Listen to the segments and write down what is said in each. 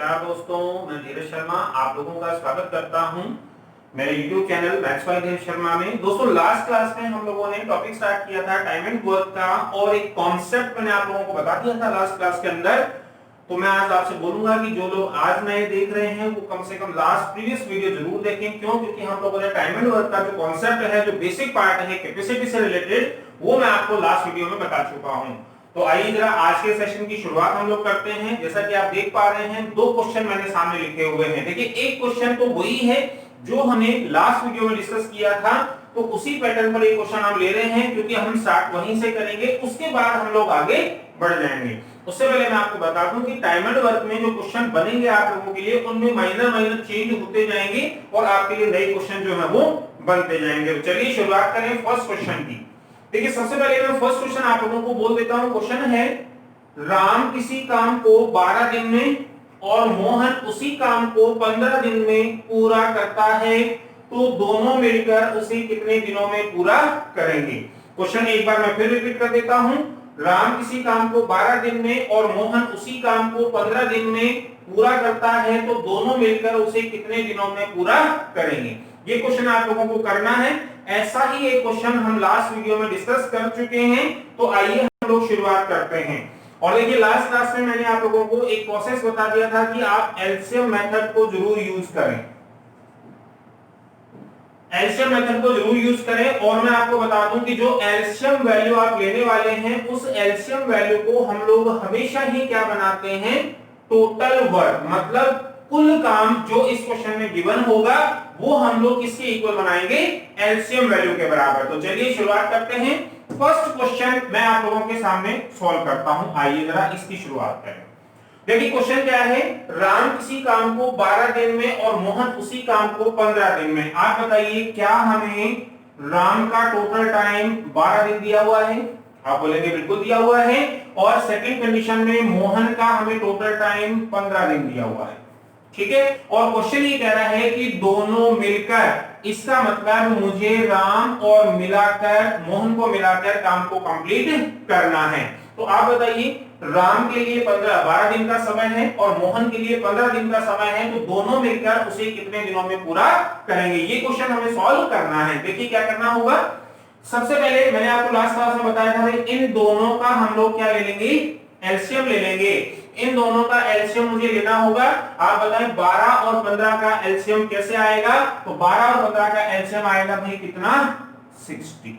नमस्कार दोस्तों, मैं धीरज शर्मा आप लोगों का स्वागत करता हूं मेरे YouTube चैनल मैथ्स बाय धीरज शर्मा में। दोस्तों लास्ट क्लास में हम लोगों ने टॉपिक स्टार्ट किया था टाइम एंड वर्क का और एक कॉन्सेप्ट मैंने आप लोगों को बता दिया था लास्ट क्लास के अंदर। तो मैं आज आपसे बोलूंगा कि जो लोग आज नए देख रहे हैं वो कम से कम लास्ट प्रीवियस वीडियो जरूर देखें। क्यों? क्योंकि हम लोगों ने टाइम एंड वर्क का जो कॉन्सेप्ट है, जो बेसिक पार्ट है कैपेसिटी से रिलेटेड, वो मैं आपको लास्ट वीडियो में बता चुका हूं। तो आइए जरा आज के सेशन की शुरुआत हम लोग करते हैं। जैसा कि आप देख पा रहे हैं, दो क्वेश्चन मैंने सामने लिखे हुए हैं। देखिए, एक क्वेश्चन तो वही है जो हमने लास्ट वीडियो में डिस्कस किया था, तो उसी पैटर्न पर एक क्वेश्चन हम ले रहे हैं क्योंकि हम स्टार्ट वहीं से करेंगे, उसके बाद हम लोग आगे बढ़ जाएंगे। उससे पहले मैं आपको बता दूं कि टाइम एंड वर्क में जो क्वेश्चन बनेंगे आप लोगों के लिए, उनमें माइनर चेंज होते जाएंगे और आपके लिए नए क्वेश्चन जो है वो बनते जाएंगे। तो चलिए शुरुआत करें फर्स्ट क्वेश्चन की। देखिए, सबसे पहले मैं फर्स्ट क्वेश्चन आप लोगों को बोल देता हूं। क्वेश्चन है, राम किसी काम को 12 दिन में और मोहन उसी काम को 15 दिन में पूरा करता है, तो दोनों मिलकर उसे कितने दिनों में पूरा करेंगे? क्वेश्चन एक बार मैं फिर रिपीट कर देता हूं। राम किसी काम को 12 दिन में और मोहन उसी काम को 15 दिन में पूरा करता है, तो दोनों मिलकर उसे कितने दिनों में पूरा करेंगे? ये क्वेश्चन आप लोगों को करना है। ऐसा ही एक क्वेश्चन हम लास्ट वीडियो में डिस्कस कर चुके हैं, तो आइए हम लोग शुरुआत करते हैं। और देखिए, लास्ट क्लास में मैंने आप लोगों को एक प्रोसेस बता दिया था कि आप एलसीएम मेथड को जरूर यूज करें। एलसीएम मेथड को जरूर यूज करें। और मैं आपको बता दूं कि जो एलसीएम वैल्यू आप लेने वाले हैं, उस एलसीएम वैल्यू को हम लोग हमेशा ही क्या बनाते हैं? टोटल वर्क, मतलब कुल काम जो इस क्वेश्चन में गिवन होगा वो हम लोग किसके इक्वल बनाएंगे? एलसीएम वैल्यू के बराबर। तो चलिए शुरुआत करते हैं। फर्स्ट क्वेश्चन मैं आप लोगों के सामने सॉल्व करता हूं। आइए जरा इसकी शुरुआत करें। देखिए, क्वेश्चन क्या है? राम किसी काम को 12 दिन में और मोहन उसी काम को 15 दिन में। आप बताइए, क्या हमें राम का टोटल टाइम 12 दिन दिया हुआ है? आप बोलेंगे बिल्कुल दिया हुआ है। और सेकंड कंडीशन में मोहन का हमें टोटल टाइम 15 दिन दिया हुआ है। ठीक है। और क्वेश्चन ये कह रहा है कि दोनों मिलकर, इसका मतलब मुझे राम और मिलाकर, मोहन को मिलाकर काम को कंप्लीट करना है। तो आप बताइए, राम के लिए 12 दिन का समय है और मोहन के लिए 15 दिन का समय है, तो दोनों मिलकर उसे कितने दिनों में पूरा करेंगे? ये क्वेश्चन हमें सॉल्व करना है। देखिए क्या करना होगा। सबसे पहले मैंने आपको लास्ट क्लास में बताया था, इन दोनों का हम लोग क्या ले लेंगे? एलसीएम ले लेंगे। इन दोनों का एलसीएम मुझे लेना होगा। आप बताएं 12 और 15 का एलसीएम कैसे आएगा? तो 12 और 15 का एलसीएम आएगा भाई कितना? 60।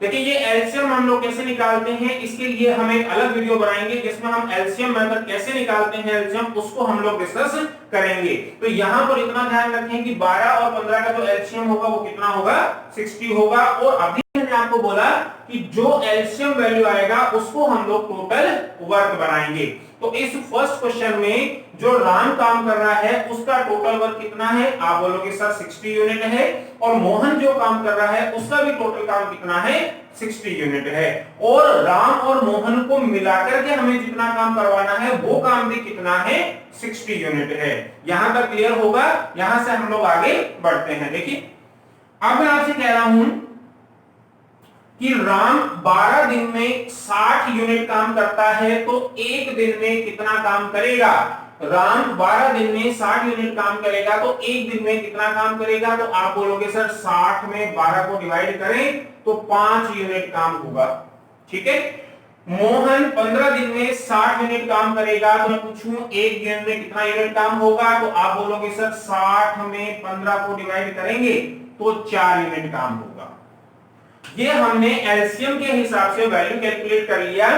देखिए, ये एलसीएम हम लोग कैसे निकालते हैं, इसके लिए हम एक अलग वीडियो बनाएंगे जिसमें हम एलसीएम मेथड कैसे निकालते हैं एलसीएम, उसको हम लोग डिस्कस करेंगे। तो यहां पर इतना ध्यान रखें कि 12 और 15 का जो एलसीएम होगा वो कितना होगा? 60 होगा। और अभी मैंने आपको बोला कि जो एलसीएम वैल्यू आएगा उसको हम लोग टोटल वर्क बनाएंगे। तो इस फर्स्ट क्वेश्चन में जो राम काम कर रहा है उसका टोटल वर्क कितना है? आप बोलोगे सर 60 यूनिट है। और मोहन जो काम कर रहा है उसका भी टोटल काम कितना है? 60 यूनिट है। और राम और मोहन को मिलाकर के हमें जितना काम करवाना है वो काम भी कितना है? 60 यूनिट है। यहां तक क्लियर होगा? यहां से हम लोग आगे बढ़ते हैं। देखिए, अब मैं आपसे कह रहा हूं कि राम 12 दिन में 60 यूनिट काम करता है, तो एक दिन में कितना काम करेगा? राम 12 दिन में 60 यूनिट काम करेगा, तो एक दिन में कितना काम करेगा? तो आप बोलोगे सर 60 में 12 को डिवाइड करें तो 5 यूनिट काम होगा। ठीक है। मोहन 15 दिन में 60 यूनिट काम करेगा, तो मैं पूछूं एक दिन में कितना यूनिट काम होगा? तो आप बोलोगे सर 60 में 15 को डिवाइड करेंगे तो 4 यूनिट काम होगा। ये हमने एलसीएम के हिसाब से वैल्यू कैलकुलेट कर लिया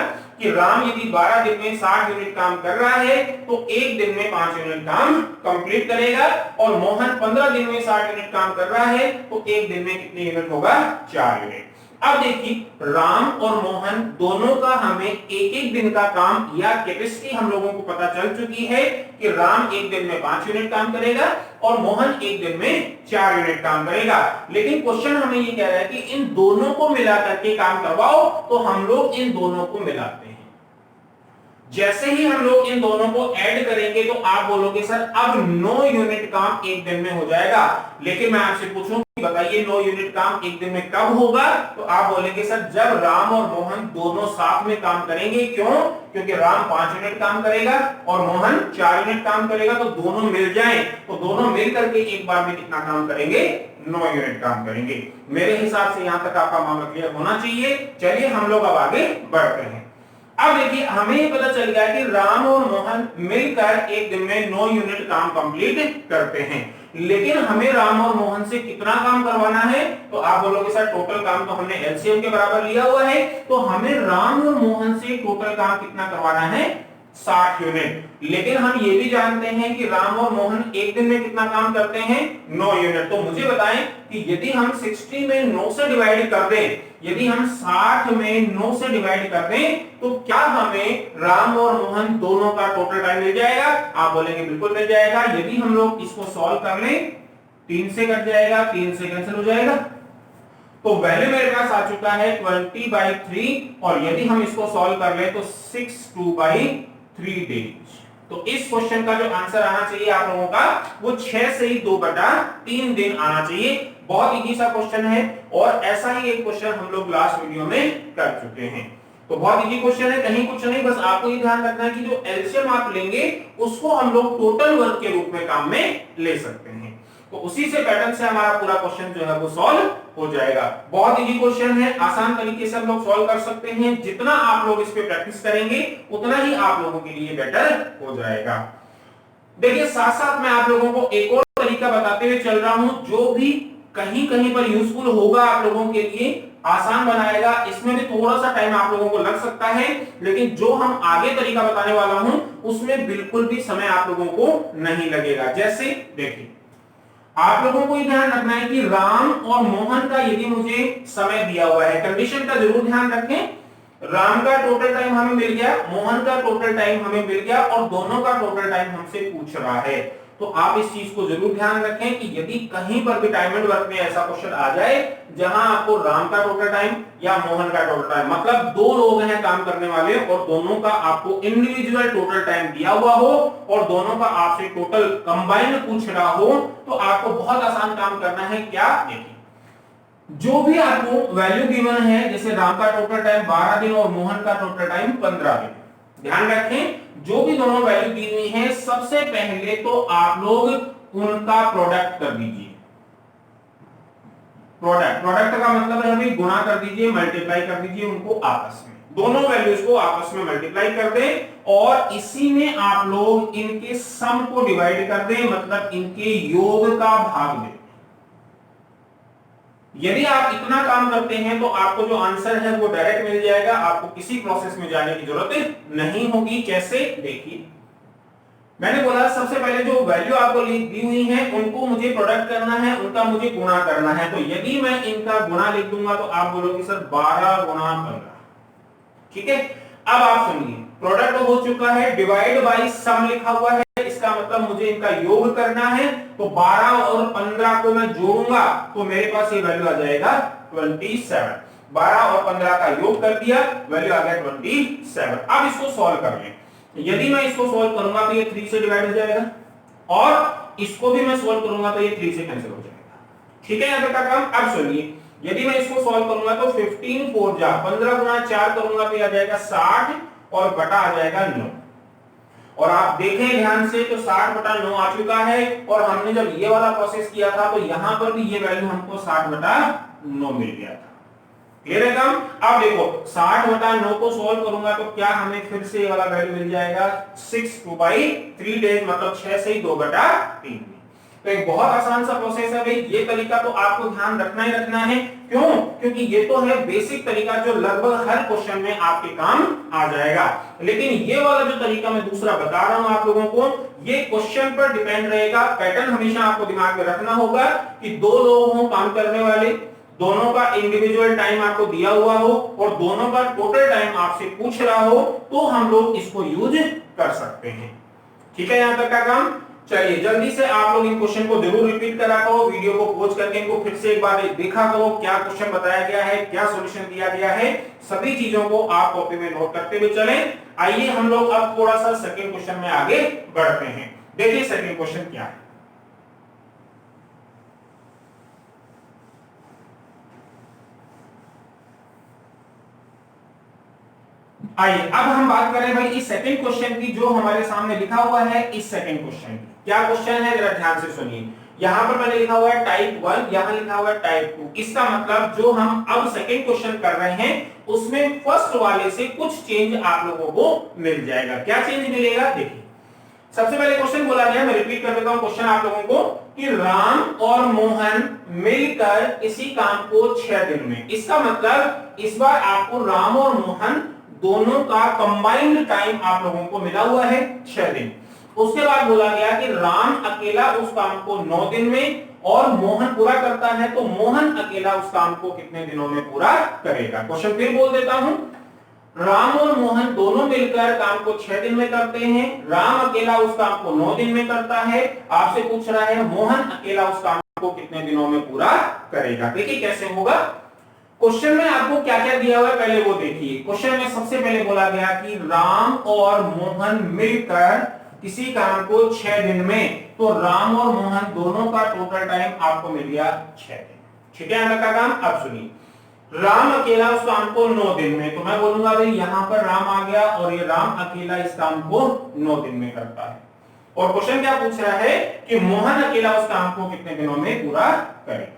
कि राम यदि 12 दिन में 60 यूनिट काम कर रहा है तो एक दिन में 5 यूनिट काम कंप्लीट करेगा। और मोहन 15 दिन में 60 यूनिट काम कर रहा है तो एक दिन में कितने यूनिट होगा? 4 यूनिट। अब देखिए, राम और मोहन दोनों का हमें एक एक दिन का काम या कैपेसिटी हम लोगों को पता चल चुकी है कि राम एक दिन में 5 यूनिट काम करेगा और मोहन एक दिन में 4 यूनिट काम करेगा। लेकिन क्वेश्चन हमें ये कह रहा है कि इन दोनों को मिला करके काम करवाओ, तो हम लोग इन दोनों को मिलाते हैं। जैसे ही हम लोग इन दोनों को ऐड करेंगे तो आप बोलोगे सर अब 9 यूनिट काम एक दिन में हो जाएगा। लेकिन मैं आपसे पूछूं बताइए 9 यूनिट काम एक दिन में कब होगा? तो आप बोलेंगे सर जब राम और मोहन दोनों साथ में काम करेंगे। क्यों? क्योंकि राम 5 यूनिट काम करेगा और मोहन 4 यूनिट काम करेगा, तो दोनों मिल जाएं तो दोनों मिल करके एक बार में कितना काम करेंगे? 9 यूनिट काम करेंगे। मेरे हिसाब से यहां तक आपका मामला क्लियर होना चाहिए। चलिए हम लोग अब आगे बढ़ते हैं। अब देखिए हमें ये पता चल गया कि राम और मोहन मिलकर एक दिन में 9 यूनिट काम कंप्लीट करते हैं। लेकिन हमें राम और मोहन से कितना काम करवाना है? तो आप बोलोगे सर टोटल काम तो हमने एलसीएम के बराबर लिया हुआ है, तो हमें राम और मोहन से टोटल काम कितना करवाना है? 60 यूनिट। लेकिन हम ये भी जानते हैं कि राम और मोहन एक दिन में कितना काम करते हैं? 9 यूनिट। तो मुझे बताएं कि यदि हम 60 में 9 से डिवाइड कर दें, यदि हम 60 में 9 से डिवाइड कर दें तो क्या हमें राम और मोहन दोनों का टोटल टाइम मिल जाएगा? आप बोलेंगे बिल्कुल मिल जाएगा। यदि हम लोग इसको सॉल्व कर लें 3 से कट जाएगा, 3 से कैंसिल हो जाएगा, तो वैल्यू मेरे पास आ चुका है 20/3। और यदि हम इसको सॉल्व कर लें तो 62/3 डेज। तो इस क्वेश्चन का जो आंसर आना चाहिए आप लोगों का वो 6 से ही 2/3 दिन आना चाहिए। बहुत इजी सा क्वेश्चन है और ऐसा ही एक क्वेश्चन हम लोग लास्ट वीडियो में कर चुके हैं। तो बहुत इजी क्वेश्चन है, कहीं कुछ नहीं, बस आपको ये ध्यान रखना है कि जो एलसीएम आप लेंगे उसको हम लोग टोटल वर्क के रूप में काम में ले सकते हैं। तो उसी से पैटर्न से हमारा पूरा क्वेश्चन जो है वो सॉल्व हो जाएगा। बहुत इजी क्वेश्चन है, आसान तरीके से हम लोग सॉल्व कर सकते हैं। जितना आप लोग इस पे प्रैक्टिस करेंगे उतना ही आप लोगों के लिए बेटर हो जाएगा। देखिए साथ साथ मैं आप लोगों को एक और तरीका बताते हुए चल रहा हूं जो भी कहीं कहीं पर यूजफुल होगा आप लोगों के लिए, आसान बनाएगा। इसमें भी थोड़ा सा टाइम आप लोगों को लग सकता है, लेकिन जो हम आगे तरीका बताने वाला हूं उसमें बिल्कुल भी समय आप लोगों को नहीं लगेगा। जैसे देखिए आप लोगों को ये ध्यान रखना है कि राम और मोहन का यदि मुझे समय दिया हुआ है, कंडीशन का जरूर ध्यान रखें। राम का टोटल टाइम हमें मिल गया, मोहन का टोटल टाइम हमें मिल गया और दोनों का टोटल टाइम हमसे पूछ रहा है। तो आप इस चीज को जरूर ध्यान रखें कि यदि कहीं पर भी टाइम एंड वर्क में ऐसा क्वेश्चन आ जाए जहां आपको राम का टोटल टाइम या मोहन का टोटल टाइम, मतलब 2 लोग हैं काम करने वाले और दोनों का आपको इंडिविजुअल टोटल टाइम दिया हुआ हो और दोनों का आपसे टोटल कंबाइंड पूछ रहा हो, तो आपको बहुत आसान काम करना है। क्या? देखिए जो भी आपको वैल्यू गिवन है, जैसे राम का टोटल टाइम 12 दिन और मोहन का टोटल टाइम 15 दिन, ध्यान रखें जो भी दोनों वैल्यू दी हुई है सबसे पहले तो आप लोग उनका प्रोडक्ट कर दीजिए। प्रोडक्ट का मतलब है अभी गुणा कर दीजिए, मल्टीप्लाई कर दीजिए उनको आपस में, दोनों वैल्यूज को आपस में मल्टीप्लाई कर दें और इसी में आप लोग इनके सम को डिवाइड कर दें, मतलब इनके योग का भाग दें। यदि आप इतना काम करते हैं तो आपको जो आंसर है वो डायरेक्ट मिल जाएगा, आपको किसी प्रोसेस में जाने की जरूरत नहीं होगी। कैसे? देखिए मैंने बोला सबसे पहले जो वैल्यू आपको दी हुई है उनको मुझे प्रोडक्ट करना है, उनका मुझे गुणा करना है। तो यदि मैं इनका गुणा लिख दूंगा तो आप बोलोगे सर 12 गुणा 15, ठीक है। अब आप सुनिए प्रोडक्ट हो चुका है, डिवाइड बाय सम लिखा हुआ है, इसका मतलब मुझे इनका योग करना है। तो 12 और 15 को मैं जोड़ूंगा तो मेरे पास ये वैल्यू आ जाएगा 27। 12 और 15 का योग कर दिया, वैल्यू आ गया 27। अब इसको सॉल्व कर लें। यदि मैं इसको सॉल्व करूंगा तो ये 3 से डिवाइड हो जाएगा और इसको भी मैं सॉल्व करूंगा तो ये 3 से कैंसिल हो जाएगा, ठीक है। यहां तक का काम। अब सुनिए यदि मैं इसको सॉल्व करूंगा तो 15 4 जा 15 गुना 4 करूंगा तो आ जाएगा 60 और बटा आ जाएगा 9। और आप देखें ध्यान से तो 60/9 आ चुका है और हमने जब ये वाला प्रोसेस किया था तो यहां पर भी ये वैल्यू हमको 60/9 मिल गया था। क्लियर है काम? अब देखो 60/9 को सॉल्व करूंगा तो क्या हमें फिर से ये वाला वैल्यू मिल जाएगा 62/3 डेज, मतलब 6 से ही 2/3। तो एक बहुत आसान सा प्रोसेस है भाई, ये तरीका तो आपको ध्यान रखना ही रखना है। क्यों? क्योंकि ये तो है बेसिक तरीका जो लगभग हर क्वेश्चन में आपके काम आ जाएगा। लेकिन ये वाला जो तरीका मैं दूसरा बता रहा हूं आप लोगों को, ये क्वेश्चन पर डिपेंड रहेगा। पैटर्न हमेशा आपको दिमाग में रखना होगा कि 2 लोग हों काम करने वाले, दोनों का इंडिविजुअल टाइम आपको दिया हुआ हो और दोनों का टोटल टाइम आपसे पूछ रहा हो, तो हम लोग इसको यूज कर सकते हैं। ठीक है, यहां तक का काम। चलिए जल्दी से आप लोग इन क्वेश्चन को जरूर रिपीट करा करो, वीडियो को पॉज करके इनको फिर से एक बार देखा करो, क्या क्वेश्चन बताया गया है, क्या सॉल्यूशन दिया गया है, सभी चीजों को आप कॉपी में नोट करते हुए चलें। आइए हम लोग अब थोड़ा सा सेकंड क्वेश्चन में आगे बढ़ते हैं। देखिए सेकंड क्वेश्चन क्या है। आइए अब हम बात करें भाई इस सेकंड क्वेश्चन की, जो हमारे सामने लिखा हुआ है। इस सेकंड क्वेश्चन की क्या क्वेश्चन है, जरा ध्यान से सुनिए। यहां पर मैंने लिखा हुआ है टाइप 1, यहां लिखा हुआ है टाइप 2। इसका मतलब जो हम अब सेकंड क्वेश्चन कर रहे हैं उसमें फर्स्ट वाले से कुछ चेंज आप लोगों को मिल जाएगा। क्या चेंज मिलेगा, देखिए सबसे पहले क्वेश्चन बोला गया, मैं रिपीट कर देता हूं क्वेश्चन आप लोगों को, कि राम और मोहन मिलकर इसी काम को 6 दिन में। इसका मतलब इस बार आपको राम और मोहन दोनों का कंबाइंड टाइम आप लोगों को मिला हुआ है 6 दिन। उसके बाद बोला गया कि राम अकेला उस काम को 9 दिन में और मोहन पूरा करता है, तो मोहन अकेला उस काम को कितने दिनों में पूरा करेगा। क्वेश्चन फिर बोल देता हूं, राम और मोहन दोनों मिलकर काम को 6 दिन में करते हैं, राम अकेला उस काम को 9 दिन में करता है। आपसे पूछ रहा है मोहन अकेला उस काम को कितने दिनों में पूरा करेगा। देखिए कैसे होगा। क्वेश्चन में आपको क्या क्या दिया हुआ है पहले वो देखिए। क्वेश्चन में सबसे पहले बोला गया कि राम और मोहन मिलकर किसी काम को 6 दिन में, तो राम और मोहन दोनों का टोटल टाइम आपको मिल गया 6 दिन। ठीक है अंदर का काम। अब सुनिए, राम अकेला उस काम को 9 दिन में, तो मैं बोलूंगा भाई यहां पर राम आ गया और ये राम अकेला इस काम को 9 दिन में करता है। और क्वेश्चन क्या पूछ रहा है कि मोहन अकेला उस काम को कितने दिनों में पूरा करेगा।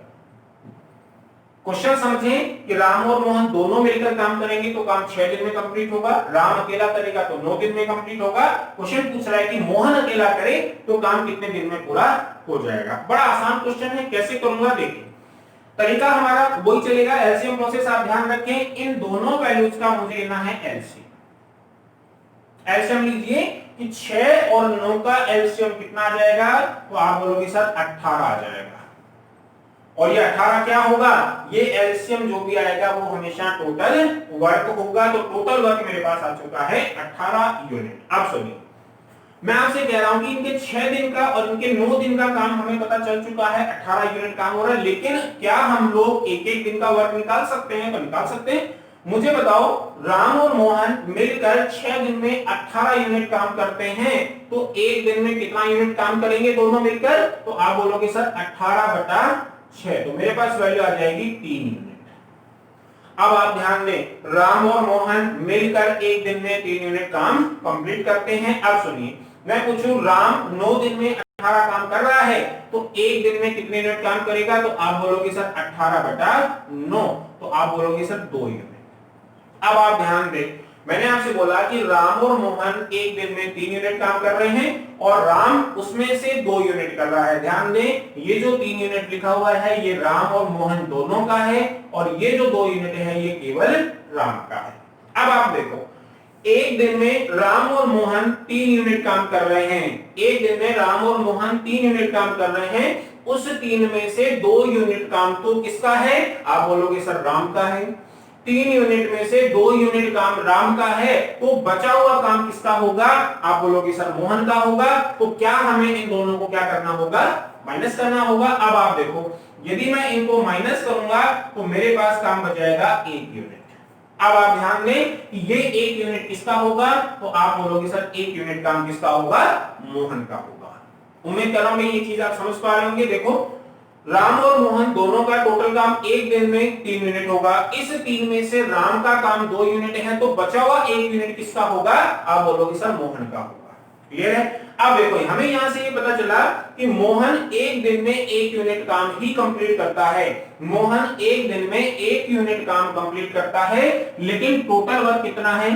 क्वेश्चन समझें कि राम और मोहन दोनों मिलकर काम करेंगे तो काम 6 दिन में कंप्लीट होगा, राम अकेला करेगा तो 9 दिन में कंप्लीट होगा। क्वेश्चन पूछ रहा है कि मोहन अकेला करे तो काम कितने दिन में पूरा हो जाएगा। बड़ा आसान क्वेश्चन है, कैसे करूंगा देखिए। तरीका हमारा वही चलेगा, एलसीएम प्रोसेस आप ध्यान रखें। इन दोनों वैल्यूज का मुझे लेना है एलसीएम। एलसीएम लीजिए कि 6 और 9 का एलसीएम कितना आ जाएगा, तो आप बोलोगे सर 18 आ जाएगा। और ये 18 क्या होगा, ये एलसीएम जो भी आएगा वो हमेशा टोटल वर्क होगा। तो टोटल वर्क मेरे पास आ चुका है 18 यूनिट। अब सुनिए, मैं आपसे कह रहा हूं कि इनके 6 दिन का और इनके 9 दिन का काम हमें पता चल चुका है, 18 यूनिट काम हो रहा है। लेकिन क्या हम लोग एक एक दिन का वर्क निकाल सकते हैं, तो निकाल सकते हैं। मुझे बताओ, राम और मोहन मिलकर 6 दिन में 18 यूनिट काम करते हैं, तो एक दिन में कितना यूनिट काम करेंगे दोनों मिलकर, तो आप बोलोगे सर 18/6, तो मेरे पास वैल्यू आ जाएगी 3 यूनिट। अब आप ध्यान दें, राम और मोहन मिलकर एक दिन में 3 यूनिट काम कंप्लीट करते हैं। अब सुनिए, मैं पूछूं राम 9 दिन में 18 काम कर रहा है, तो एक दिन में कितने यूनिट काम करेगा, तो आप बोलोगे सर 18/9, तो आप बोलोगे सर 2 यूनिट। अब आप ध्यान दें, मैंने आपसे बोला कि राम और मोहन एक दिन में 3 यूनिट काम कर रहे हैं और राम उसमें से 2 यूनिट कर रहा है। ध्यान दें, ये जो 3 यूनिट लिखा हुआ है ये राम और मोहन दोनों का है, और ये जो 2 यूनिट है ये केवल राम का है। अब आप देखो, एक दिन में राम और मोहन 3 यूनिट काम कर रहे हैं, एक दिन में राम और मोहन 3 यूनिट काम कर रहे हैं। उस 3 में से 2 यूनिट काम तो किसका है, आप बोलोगे सर राम का है। 3 यूनिट में से 2 यूनिट काम राम का है, तो बचा हुआ काम किसका होगा, आप बोलोगे सर मोहन का होगा। तो क्या हमें इन दोनों को क्या करना होगा, माइनस करना होगा। अब आप देखो, यदि मैं इनको माइनस करूंगा तो मेरे पास काम बच जाएगा 1 यूनिट। अब आप ध्यान दें कि ये 1 यूनिट किसका होगा, तो आप बोलोगे सर 1 यूनिट काम किसका होगा, मोहन का होगा। उम्मीद कर रहा हूं ये चीज आप समझ पा रहे होंगे। देखो, राम और मोहन दोनों का टोटल काम एक दिन में 3 यूनिट होगा। इस 3 में से राम का काम 2 यूनिट है, तो बचा हुआ 1 यूनिट किसका होगा, आप बोलोगे सर मोहन का होगा। क्लियर है। अब देखो, हमें यहां से ये पता चला कि मोहन एक दिन में 1 यूनिट काम ही कंप्लीट करता है। मोहन एक दिन में 1 यूनिट काम कंप्लीट करता है, लेकिन टोटल वर्क कितना है,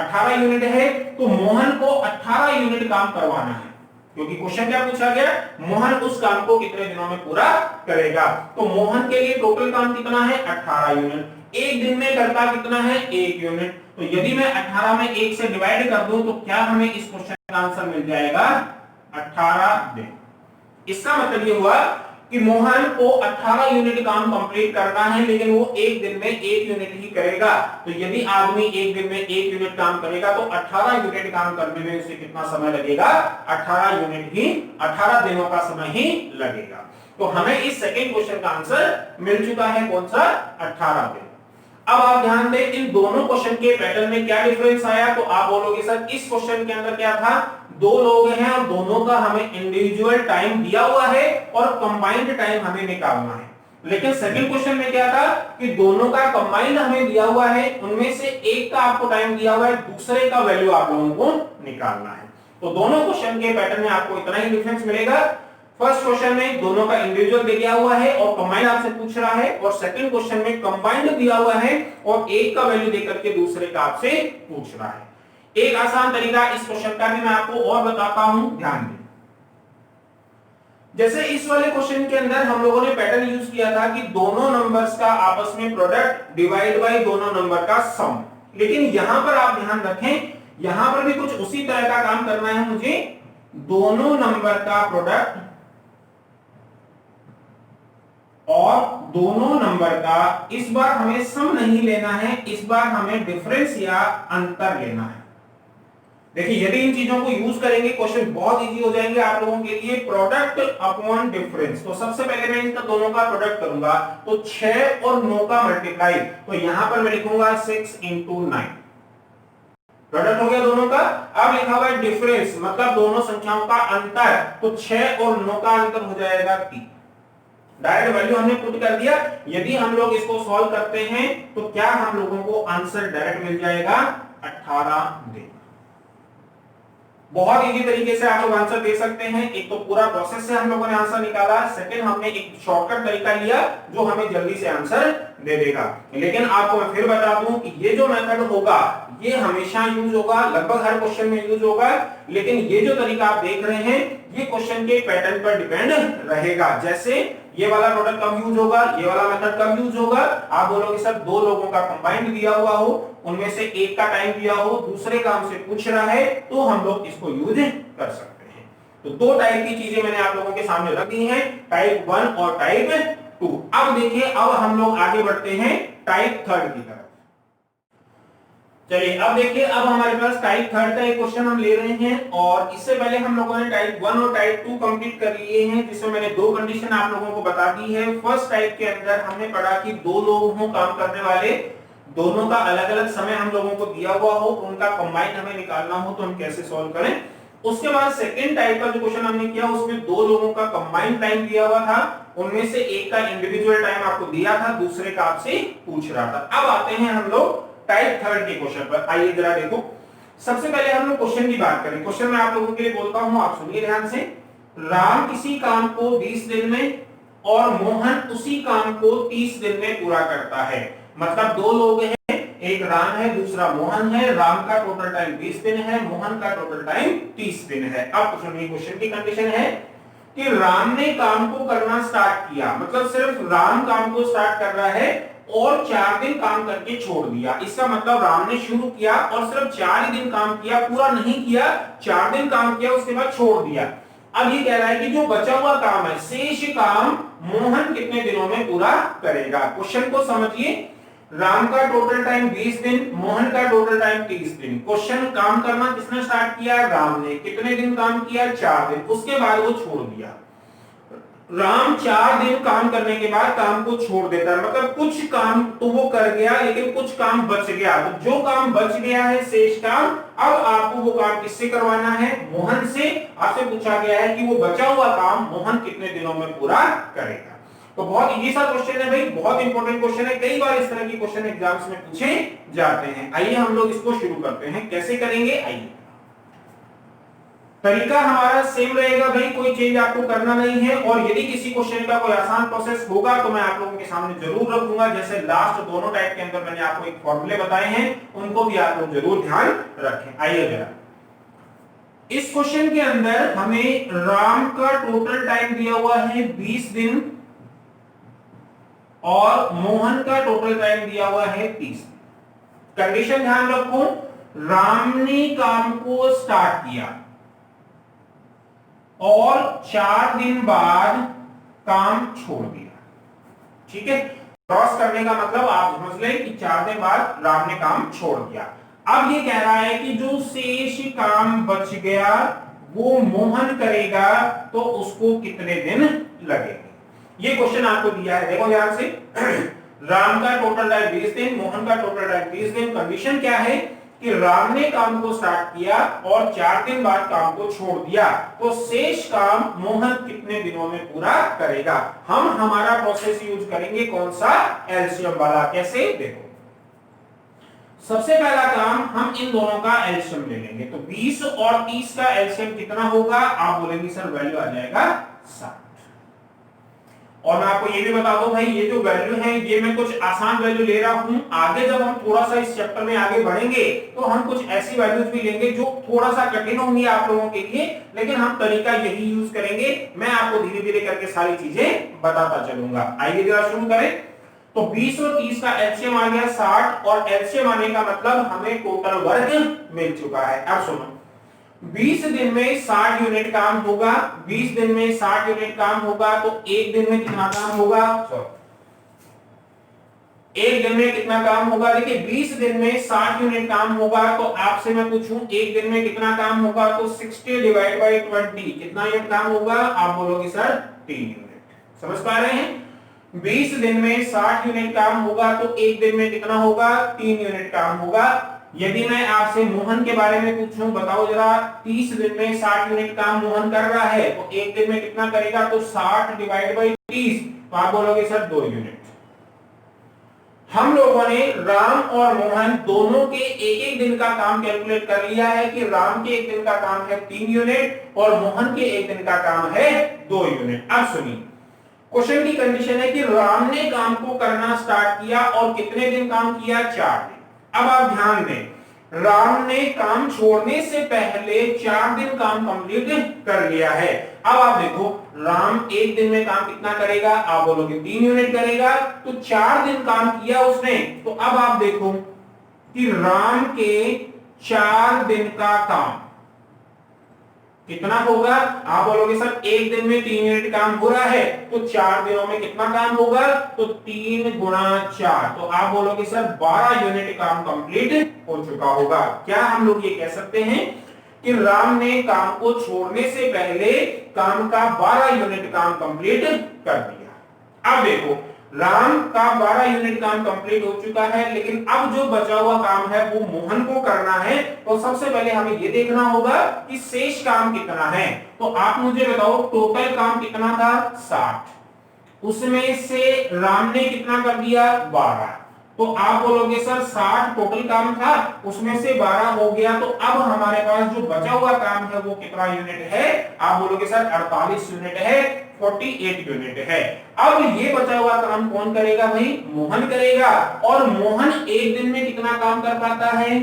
18 यूनिट है। तो मोहन को 18 यूनिट काम करवाना है, क्योंकि क्वेश्चन क्या पूछा गया, मोहन उस काम को कितने दिनों में पूरा करेगा। तो मोहन के लिए टोटल काम कितना है, 18 यूनिट। एक दिन में करता कितना है, 1 यूनिट। तो यदि मैं 18 में 1 से डिवाइड कर दूं तो क्या हमें इस क्वेश्चन का आंसर मिल जाएगा, 18 दिन। इसका मतलब ये हुआ कि मोहन को 18 यूनिट काम कंप्लीट करना है, लेकिन वो एक दिन में 1 यूनिट ही करेगा। तो यदि आदमी एक दिन में 1 यूनिट काम करेगा तो 18 यूनिट काम करने में उसे कितना समय लगेगा, 18 यूनिट ही, 18 दिनों का समय ही लगेगा। तो हमें इस सेकंड क्वेश्चन का आंसर मिल चुका है, कौन सा, 18 दिन। अब आप ध्यान दें इन दोनों क्वेश्चन के पैटर्न में क्या डिफरेंस आया, तो आप बोलोगे सर इस क्वेश्चन के अंदर क्या था, दो लोग हैं और दोनों का हमें इंडिविजुअल टाइम दिया हुआ है और कंबाइंड टाइम हमें निकालना है। लेकिन सेकंड क्वेश्चन में क्या था कि दोनों का कंबाइंड हमें दिया हुआ है, उनमें से एक का आपको टाइम दिया हुआ है, दूसरे का वैल्यू आप लोगों को निकालना है। तो दोनों क्वेश्चन के पैटर्न में आपको इतना ही डिफरेंस मिलेगा। फर्स्ट क्वेश्चन में दोनों का इंडिविजुअल दिया हुआ है और कंबाइंड आपसे पूछ रहा है, और सेकंड क्वेश्चन में कंबाइंड दिया हुआ है और एक का वैल्यू देकर के दूसरे का आपसे पूछ रहा है। एक आसान तरीका इस क्वेश्चन का भी मैं आपको और बताता हूं, ध्यान दें। जैसे इस वाले क्वेश्चन के अंदर हम लोगों ने पैटर्न यूज किया था कि दोनों नंबर्स का आपस में प्रोडक्ट डिवाइड बाय दोनों नंबर का सम, लेकिन यहां पर आप ध्यान रखें, यहां पर भी कुछ उसी तरह का काम करना है मुझे। दोनों नंबर का प्रोडक्ट और दोनों नंबर का, इस बार हमें सम नहीं लेना है, इस बार हमें डिफरेंस या अंतर लेना है। देखिए यदि इन चीजों को यूज करेंगे क्वेश्चन बहुत इजी हो जाएंगे आप लोगों के लिए। प्रोडक्ट अपॉन डिफरेंस, तो सबसे पहले मैं इनका दोनों का प्रोडक्ट करूंगा, तो 6 और 9 का मल्टीप्लाई, तो यहां पर मैं लिखूंगा 6 into 9, प्रोडक्ट हो गया दोनों का। अब लिखा हुआ है डिफरेंस, मतलब दोनों संख्याओं का अंतर, तो 6 और 9 का अंतर हो जाएगा 3। डायरेक्ट वैल्यू हमने पुट कर दिया। यदि हम लोग इसको सॉल्व करते हैं तो क्या हम लोगों को आंसर डायरेक्ट मिल जाएगा, 18 देगा। बहुत इजी तरीके से आप लोग आंसर दे सकते हैं। एक तो पूरा प्रोसेस से हम लोगों ने आंसर निकाला, सेकंड हमने एक शॉर्टकट तरीका लिया जो हमें जल्दी से आंसर दे देगा। लेकिन आपको मैं फिर बता दूं कि ये जो मेथड होगा ये हमेशा यूज होगा, लगभग हर क्वेश्चन में यूज होगा, लेकिन ये जो तरीका आप देख रहे हैं ये क्वेश्चन के पैटर्न पर डिपेंड रहेगा। जैसे ये वाला प्रोडक्ट कब यूज होगा, ये वाला मेथड कब यूज होगा, आप बोलोगे सर दो लोगों का कंबाइंड दिया हुआ हो, उनमें से एक का टाइम दिया हो, दूसरे का हमसे पूछ रहा है, तो हम लोग इसको यूज कर सकते हैं। तो दो टाइप की चीजें मैंने आप लोगों के सामने रख दी हैं, टाइप 1 और टाइप 2। अब देखिए, अब हम लोग आगे बढ़ते हैं टाइप 3 की तरफ। चलिए अब देखिए, अब हमारे पास टाइप 3 का एक क्वेश्चन हम ले रहे हैं, और इससे पहले हम लोगों ने टाइप 1 और टाइप 2 कंप्लीट कर लिए हैं, जिसमें मैंने दो कंडीशन आप लोगों को बता दी है। फर्स्ट टाइप के अंदर हमने पढ़ा कि दो लोग हों काम करने वाले, दोनों का अलग अलग समय हम लोगों को दिया हुआ हो, उनका कंबाइन हमें निकालना हो तो हम कैसे सॉल्व करें। उसके बाद सेकंड टाइप का जो क्वेश्चन हमने किया उसमें दो लोगों का कंबाइंड टाइम दिया हुआ था, उनमें से एक का इंडिविजुअल टाइम आपको दिया था, दूसरे का आपसे पूछ रहा था। अब आते हैं हम लोग टाइप 3 के क्वेश्चन पर। आइए जरा देखो, सबसे पहले हम लोग क्वेश्चन की बात करें। क्वेश्चन मैं आप लोगों के लिए बोलता हूं, आप सुनिए ध्यान से। राम किसी काम को 20 दिन में और मोहन उसी काम को 30 दिन में पूरा करता है। मतलब दो लोग हैं, एक राम है दूसरा मोहन है, राम का टोटल टाइम 20 दिन है, मोहन का टोटल टाइम 30 दिन है। अब सुनिए, क्वेश्चन की कंडीशन है कि राम ने काम को करना स्टार्ट किया, मतलब सिर्फ राम काम को स्टार्ट कर रहा है और 4 दिन काम करके छोड़ दिया। इसका मतलब राम ने शुरू किया और सिर्फ 4 ही दिन काम किया, पूरा नहीं किया, 4 दिन काम किया उसके बाद छोड़ दिया। अब ये कह रहा है कि जो बचा हुआ काम है, शेष काम मोहन कितने दिनों में पूरा करेगा। क्वेश्चन को समझिए, राम का टोटल टाइम 20 दिन, मोहन का टोटल टाइम 30 दिन। क्वेश्चन, काम करना किसने स्टार्ट किया, राम ने। कितने दिन काम किया, 4 दिन, उसके बाद वो छोड़ दिया। राम 4 दिन काम करने के बाद काम को छोड़ देता है, मतलब कुछ काम तो वो कर गया लेकिन कुछ काम बच गया। तो जो काम बच गया है, शेष काम, अब आपको वो काम किससे करवाना है, मोहन से। आपसे पूछा गया है कि वो बचा हुआ काम मोहन कितने दिनों में पूरा करेगा। तो बहुत इजी सा क्वेश्चन है भाई, बहुत इंपॉर्टेंट क्वेश्चन है, कई बार इस तरह के क्वेश्चन एग्जाम्स में पूछे जाते हैं। आइए हम लोग इसको शुरू करते हैं। कैसे करेंगे, आइए। तरीका हमारा सेम रहेगा भाई, कोई चेंज आपको करना नहीं है। और यदि किसी क्वेश्चन का कोई आसान प्रोसेस होगा तो मैं आप लोगों के सामने जरूर रखूंगा। जैसे लास्ट दोनों टाइप के अंदर मैंने आपको एक फॉर्मूले बताए हैं, उनको भी आप लोग जरूर ध्यान रखें। आइए जरा, इस क्वेश्चन के अंदर हमें राम का टोटल टाइम दिया हुआ है 20 दिन और मोहन का टोटल टाइम दिया हुआ है 30। कंडीशन ध्यान रखो, राम ने काम को स्टार्ट किया और 4 दिन बाद काम छोड़ दिया। ठीक है, क्रॉस करने का मतलब आप समझ लें कि 4 दिन बाद राम ने काम छोड़ दिया। अब ये कह रहा है कि जो शेष काम बच गया वो मोहन करेगा, तो उसको कितने दिन लगेंगे। ये क्वेश्चन आपको दिया है, देखो ध्यान से। राम का टोटल टाइम 20 दिन, मोहन का टोटल टाइम 30 दिन। कंडीशन क्या है कि राम ने काम को स्टार्ट किया और 4 दिन बाद काम को छोड़ दिया, तो शेष काम मोहन कितने दिनों में पूरा करेगा। हम हमारा प्रोसेस यूज करेंगे कौन सा, एलसीएम वाला। कैसे, देखो सबसे पहला काम हम इन दोनों का एलसीएम ले लेंगे। तो 20 और 30 का एलसीएम कितना होगा, आप बोलेंगे सर वैल्यू आ जाएगा 60। और मैं आपको ये भी बता दूं भाई, ये जो वैल्यू है ये मैं कुछ आसान वैल्यू ले रहा हूं। आगे जब हम थोड़ा सा इस चैप्टर में आगे बढ़ेंगे तो हम कुछ ऐसी वैल्यूज भी लेंगे जो थोड़ा सा कठिन होंगी आप लोगों के लिए, लेकिन हम तरीका यही यूज करेंगे। मैं आपको धीरे धीरे करके सारी चीजें बताता चलूंगा। आइए जरा शुरू करें। तो 20 और 30 का एलसीएम आ गया 60, और एलसीएम आने का मतलब हमें टोटल वर्क मिल चुका है। अब सुनो, 20 दिन में 60 यूनिट काम होगा, 20 दिन में 60 यूनिट काम होगा, तो एक दिन में कितना काम होगा, एक दिन में कितना काम होगा। देखिए 20 दिन में 60 यूनिट काम होगा, तो आपसे मैं पूछूं एक दिन में कितना काम होगा, तो 60 डिवाइड बाई 20 कितना यूनिट काम होगा, आप बोलोगे सर 3 यूनिट। समझ पा रहे हैं, 20 दिन में 60 यूनिट काम होगा तो एक दिन में कितना होगा, 3 यूनिट काम होगा। यदि मैं आपसे मोहन के बारे में पूछूं, बताओ जरा 30 दिन में 60 यूनिट काम मोहन कर रहा है तो एक दिन में कितना करेगा, तो 60 डिवाइड बाई 30, तो आप बोलोगे सर 2 यूनिट। हम लोगों ने राम और मोहन दोनों के एक एक दिन का काम कैलकुलेट कर लिया है कि राम के एक दिन का काम है 3 यूनिट और मोहन के एक दिन का काम है 2 यूनिट। अब सुनिए, क्वेश्चन की कंडीशन है कि राम ने काम को करना स्टार्ट किया और कितने दिन काम किया, 4 दिन। अब आप ध्यान दें, राम ने काम छोड़ने से पहले 4 दिन काम कंप्लीट कर लिया है। अब आप देखो राम एक दिन में काम कितना करेगा, आप बोलोगे 3 यूनिट करेगा, तो 4 दिन काम किया उसने। तो अब आप देखो कि राम के 4 दिन का काम कितना होगा, आप बोलोगे सर एक दिन में 3 यूनिट काम हो रहा है तो 4 दिनों में कितना काम होगा, तो 3 गुणा 4, तो आप बोलोगे सर 12 यूनिट काम कंप्लीट हो चुका होगा। क्या हम लोग ये कह सकते हैं कि राम ने काम को छोड़ने से पहले काम का 12 यूनिट काम कंप्लीट कर दिया। अब देखो राम का 12 यूनिट काम कंप्लीट हो चुका है, लेकिन अब जो बचा हुआ काम है वो मोहन को करना है। तो सबसे पहले हमें ये देखना होगा कि शेष काम कितना है। तो आप मुझे बताओ टोटल काम कितना था, 60, उसमें से राम ने कितना कर दिया, 12, तो आप बोलोगे सर 60 टोटल काम था, उसमें से 12 हो गया, तो अब हमारे पास जो बचा हुआ काम है वो कितना यूनिट है, आप बोलोगे सर 48 यूनिट है, 48 यूनिट है। अब ये बचा हुआ काम कौन करेगा भाई, मोहन करेगा। और मोहन एक दिन में कितना काम कर पाता है,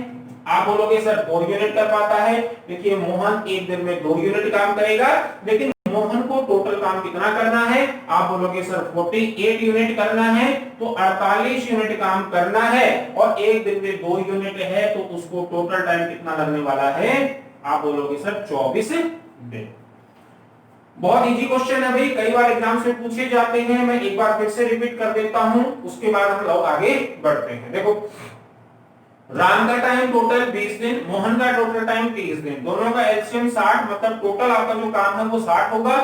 आप बोलोगे सर 2 यूनिट कर पाता है। देखिए मोहन एक दिन में 2 यूनिट काम करेगा, लेकिन मोहन को टोटल काम कितना करना है, आप बोलोगे सर 48 यूनिट करना है, तो 48 यूनिट काम करना है और एक दिन में 2 यूनिट है, तो उसको टोटल टाइम कितना लगने वाला है, आप बोलोगे सर 24 दिन। बहुत इजी क्वेश्चन है भाई, कई बार एग्जाम से पूछे जाते हैं। मैं एक बार फिर से रिपीट कर देता हूं, उसके बाद हम लोग आगे बढ़ते हैं। देखो राम का टाइम टोटल 20 दिन, मोहन का टोटल टाइम 30 दिन, दोनों का एलसीएम 60, मतलब टोटल आपका जो काम है वो 60 होगा।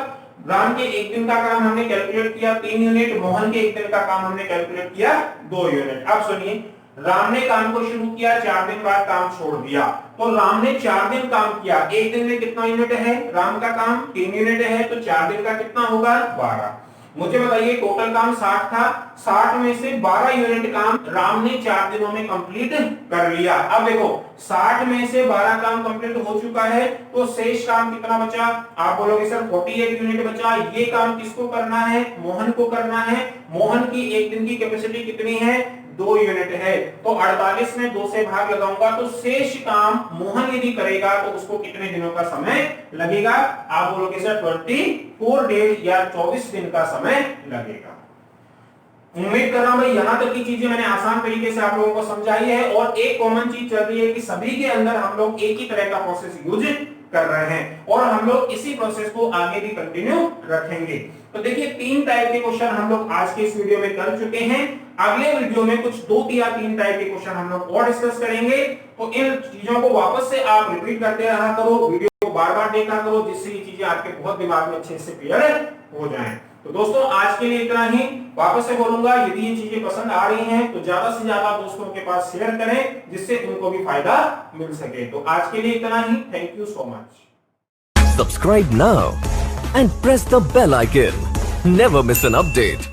राम के एक दिन का काम हमने कैलकुलेट किया 3 यूनिट, मोहन के एक दिन का काम हमने कैलकुलेट किया 2 यूनिट। अब सुनिए, राम ने काम को शुरू किया, 4 दिन बाद काम छोड़ दिया, तो राम ने 4 दिन काम किया, एक दिन में कितना यूनिट है, राम का काम 3 यूनिट है, तो 4 दिन का कितना होगा, 12। मुझे बताइए टोटल काम 60 था, 60 में से 12 यूनिट काम राम ने 4 दिनों में कंप्लीट कर लिया। अब देखो 60 में से 12 काम कंप्लीट हो चुका है, तो शेष काम कितना बचा, आप बोलोगे सर 48 यूनिट बचा। ये काम किसको करना है, मोहन को करना है। मोहन की एक दिन की कैपेसिटी कितनी है, 2 यूनिट है, तो 48 में 2 से भाग लगाऊंगा, तो शेष काम मोहन यदि करेगा तो उसको कितने दिनों का समय लगेगा, आप बोलोगे सर 24 डेज या 24 दिन का समय लगेगा। उम्मीद कर रहा हूं भाई यहां तक की चीजें मैंने आसान तरीके से आप लोगों को समझाई है, और एक कॉमन चीज चल रही है कि सभी के अंदर हम लोग एक ही तरह का प्रोसेस यूज कर रहे हैं और हम लोग इसी प्रोसेस को आगे भी कंटिन्यू रखेंगे। तो देखिए 3 टाइप के क्वेश्चन हम लोग आज के इस वीडियो में कर चुके हैं। अगले वीडियो में कुछ 2 या 3 टाइप के क्वेश्चन हम लोग और डिस्कस करेंगे। तो इन चीजों को वापस से आप रिपीट करते रहा करो, वीडियो को बार-बार देखा करो, जिससे ये चीजें आपके बहुत दिमाग में अच्छे से क्लियर हो जाएं। तो दोस्तों आज के लिए इतना ही। वापस से बोलूंगा, यदि ये चीजें पसंद आ रही हैं तो ज्यादा से ज्यादा दोस्तों के पास शेयर करें, जिससे उनको भी फायदा मिल सके। तो आज के लिए इतना ही। Thank you so much. Subscribe now and press the bell icon. Never miss an update.